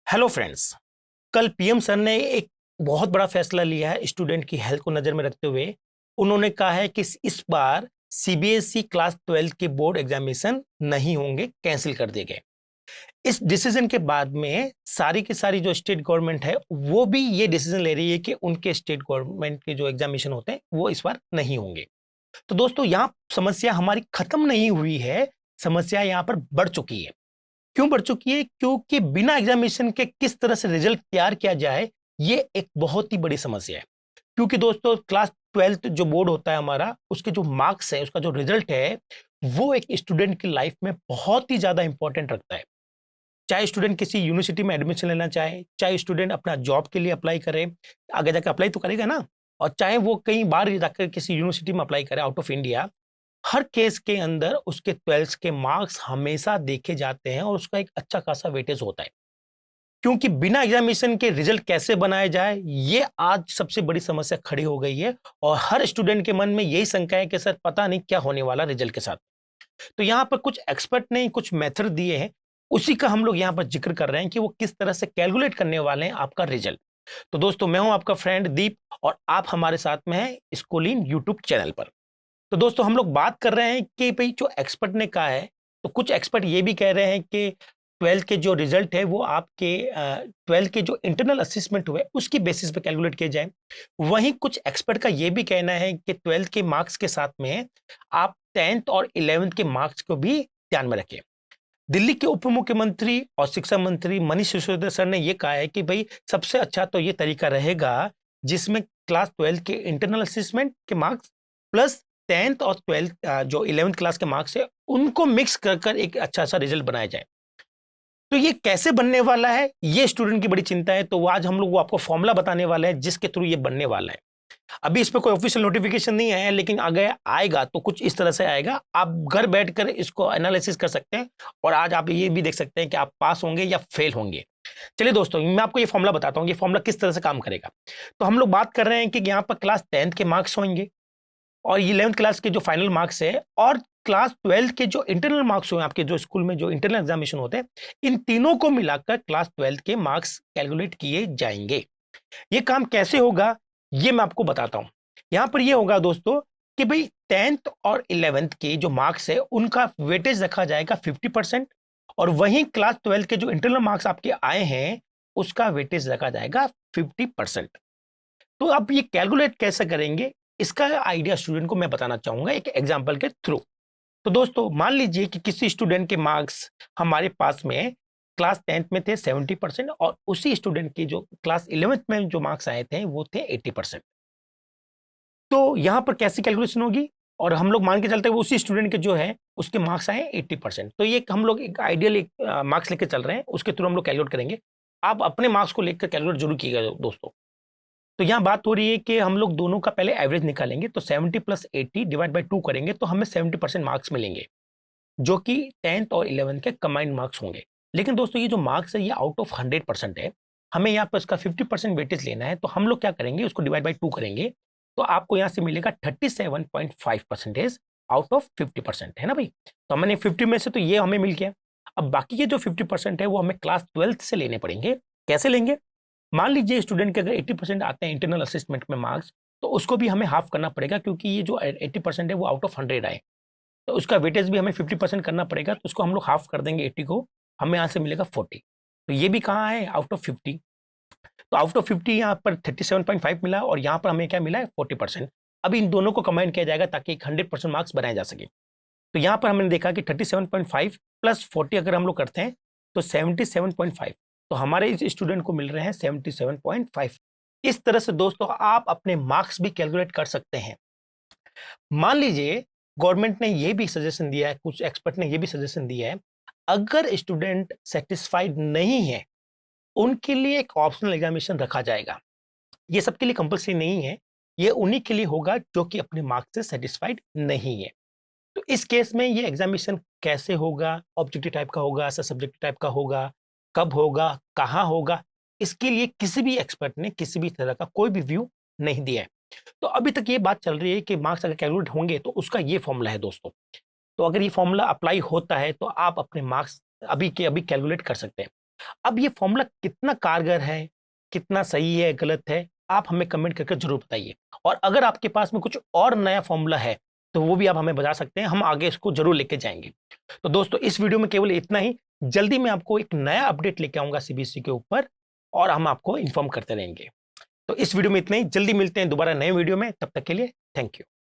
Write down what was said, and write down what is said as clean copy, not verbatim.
Hello friends. कल PM sir ने एक बहुत बड़ा फैसला लिया है स्टूडेंट की हेल्थ को नज़र में रखते हुए। उन्होंने कहा है कि इस बार सीबीएसई क्लास 12 के बोर्ड एग्जामिनेशन नहीं होंगे, कैंसिल कर दिए गए। इस डिसीजन के बाद में सारी की सारी जो स्टेट गवर्नमेंट है वो भी ये डिसीजन ले रही है कि उनके स्टेट गवर्नमेंट के जो एग्जामिनेशन होते हैं वो इस बार नहीं होंगे। तो दोस्तों, यहाँ समस्या हमारी खत्म नहीं हुई है, समस्या यहाँ पर बढ़ चुकी है। क्यों बढ़ चुकी है? क्योंकि बिना एग्जामिनेशन के किस तरह से रिजल्ट तैयार किया जाए, ये एक बहुत ही बड़ी समस्या है। क्योंकि दोस्तों, क्लास 12th जो बोर्ड होता है हमारा, उसके जो मार्क्स है, उसका जो रिजल्ट है, वो एक स्टूडेंट की लाइफ में बहुत ही ज्यादा इंपॉर्टेंट रखता है। चाहे स्टूडेंट किसी यूनिवर्सिटी में एडमिशन लेना चाहे, चाहे स्टूडेंट अपना जॉब के लिए अप्लाई करे, आगे जाकर अप्लाई तो करेगा ना, और चाहे वो कहीं बाहर जाकर किसी यूनिवर्सिटी में अप्लाई करे out of India, her case के अंदर उसके 12th के मार्क्स हमेशा देखे जाते हैं और उसका एक अच्छा खासा वेटेज होता है। क्योंकि बिना एग्जामिनेशन के रिजल्ट कैसे बनाया जाए, ये आज सबसे बड़ी समस्या खड़ी हो गई है। और हर स्टूडेंट के मन में यही शंका है कि सर पता नहीं क्या होने वाला रिजल्ट के साथ। तो यहाँ पर कुछ एक्सपर्ट ने कुछ मेथड दिए हैं, उसी का हम लोग यहाँ पर जिक्र कर रहे हैं कि वो किस तरह से कैलकुलेट करने वाले हैं आपका रिजल्ट। तो दोस्तों, मैं हूं आपका फ्रेंड दीप और आप हमारे साथ में हैं स्कूलिंग यूट्यूब चैनल पर। तो दोस्तों, हम लोग बात कर रहे हैं कि भाई जो एक्सपर्ट ने कहा है, तो कुछ एक्सपर्ट ये भी कह रहे हैं कि 12th के जो रिजल्ट है वो आपके 12th के जो इंटरनल असेसमेंट हुए उसकी बेसिस पे कैलकुलेट किए जाए। वहीं कुछ एक्सपर्ट का ये भी कहना है कि 12th के मार्क्स के साथ में आप 10th और 11th के मार्क्स को भी ध्यान में रखें। दिल्ली के उप मुख्यमंत्री और शिक्षा मंत्री मनीष सिसोदिया सर ने ये कहा है कि भाई सबसे अच्छा तो ये तरीका रहेगा जिसमें क्लास 12 के इंटरनल असेसमेंट के मार्क्स प्लस 10th और 12th जो 11th क्लास के मार्क्स है उनको मिक्स कर कर एक अच्छा सा रिजल्ट बनाया जाए। तो ये कैसे बनने वाला है, ये स्टूडेंट की बड़ी चिंता है। तो आज हम लोग वो आपको फॉर्मूला बताने वाले हैं जिसके थ्रू ये बनने वाला है। अभी इस पे कोई ऑफिशियल नोटिफिकेशन नहीं आया है, लेकिन अगर आएगा तो कुछ इस तरह से आएगा। आप घर बैठकर इसको एनालिसिस कर सकते हैं और आज आप ये भी देख सकते हैं कि आप पास होंगे या फेल होंगे। चलिए दोस्तों, मैं आपको ये फॉर्मूला बताता हूँ, ये फॉर्मूला किस तरह से काम करेगा। तो हम लोग बात कर रहे हैं कि यहाँ पर क्लास 10th के मार्क्स होंगे और 11th क्लास के जो फाइनल मार्क्स है और क्लास 12th के जो इंटरनल मार्क्स हुए आपके जो स्कूल में जो इंटरनल एग्जामिनेशन होते हैं, इन तीनों को मिलाकर क्लास 12th के मार्क्स कैलकुलेट किए जाएंगे। ये काम कैसे होगा, ये मैं आपको बताता हूं। यहां पर ये होगा दोस्तों कि भाई 10th और 11th के जो मार्क्स है उनका वेटेज रखा जाएगा 50% और वहीं क्लास 12th के जो इंटरनल मार्क्स आपके आए हैं उसका वेटेज रखा जाएगा 50%। तो अब ये कैलकुलेट कैसे करेंगे, इसका आइडिया स्टूडेंट को मैं बताना चाहूंगा एक एग्जाम्पल के थ्रू। तो दोस्तों, मान लीजिए कि किसी स्टूडेंट के मार्क्स हमारे पास में क्लास 10th में थे 70% और उसी स्टूडेंट के जो क्लास 11th में जो मार्क्स आए थे वो थे 80%। तो यहाँ पर कैसी कैलकुलेशन होगी, और हम लोग मान के चलते हैं वो उसी स्टूडेंट के जो है उसके मार्क्स आए 80%। तो ये हम लोग एक आइडियल एक मार्क्स लेकर चल रहे हैं, उसके थ्रू हम लोग कैलकुलेट करेंगे। आप अपने मार्क्स को लेकर कैलकुलेट जरूर कीजिएगा दोस्तों। तो यहाँ बात हो रही है कि हम लोग दोनों का पहले एवरेज निकालेंगे, तो 70 प्लस 80 डिवाइड बाई 2 करेंगे तो हमें 70% मार्क्स मिलेंगे, जो कि 10th और 11th के कंबाइंड मार्क्स होंगे। लेकिन दोस्तों, ये जो मार्क्स है ये आउट ऑफ 100% है, हमें यहाँ पर इसका 50% वेटेज लेना है। तो हम लोग क्या करेंगे, उसको डिवाइड बाई 2 करेंगे तो आपको यहाँ से मिलेगा 37.5% आउट ऑफ 50%, है ना भाई। तो हमने 50 में से तो ये हमें मिल गया। अब बाकी के जो 50% है वो हमें क्लास 12th से लेने पड़ेंगे। कैसे लेंगे? मान लीजिए स्टूडेंट के अगर 80% आते हैं इंटरनल असेसमेंट में मार्क्स, तो उसको भी हमें हाफ करना पड़ेगा, क्योंकि ये जो 80% है वो आउट ऑफ 100 आए, तो उसका वेटेज भी हमें 50% करना पड़ेगा। तो उसको हम लोग हाफ कर देंगे 80 को, हमें यहाँ से मिलेगा 40। तो ये भी कहाँ है, आउट ऑफ 50। तो आउट ऑफ 50 यहाँ पर 37.5 मिला और यहाँ पर हमें क्या मिला है, 40%। अब इन दोनों को कंबाइन किया जाएगा ताकि एक 100% मार्क्स बनाए जा सके। तो यहाँ पर हमने देखा कि 37.5 प्लस 40 अगर हम लोग करते हैं तो 77.5, तो हमारे इस स्टूडेंट को मिल रहे हैं 77.5। इस तरह से दोस्तों आप अपने मार्क्स भी कैलकुलेट कर सकते हैं। मान लीजिए गवर्नमेंट ने ये भी सजेशन दिया है, कुछ एक्सपर्ट ने ये भी सजेशन दिया है, अगर स्टूडेंट सेटिस्फाइड नहीं है उनके लिए एक ऑप्शनल एग्जामिनेशन रखा जाएगा। ये सबके लिए कंपल्सरी नहीं है, ये उन्हीं के लिए होगा जो कि अपने मार्क्स से सेटिस्फाइड नहीं है। तो इस केस में ये एग्जामिनेशन कैसे होगा, ऑब्जेक्टिव टाइप का होगा, सब्जेक्टिव टाइप का होगा, कब होगा, कहाँ होगा, इसके लिए किसी भी एक्सपर्ट ने किसी भी तरह का कोई भी व्यू नहीं दिया है। तो अभी तक ये बात चल रही है कि मार्क्स अगर कैलकुलेट होंगे तो उसका ये फॉर्मूला है दोस्तों। तो अगर ये फॉर्मूला अप्लाई होता है तो आप अपने मार्क्स अभी के अभी कैलकुलेट कर सकते हैं। अब ये फॉर्मूला कितना कारगर है, कितना सही है, गलत है, आप हमें कमेंट करके ज़रूर बताइए। और अगर आपके पास में कुछ और नया फॉर्मूला है, तो वो भी आप हमें बता सकते हैं, हम आगे इसको ज़रूर लेके जाएँगे। तो दोस्तों इस वीडियो में केवल इतना ही, जल्दी मैं आपको एक नया अपडेट लेके आऊँगा सीबीएसई के ऊपर और हम आपको इन्फॉर्म करते रहेंगे। तो इस वीडियो में इतना ही, जल्दी मिलते हैं दोबारा नए वीडियो में, तब तक के लिए थैंक यू।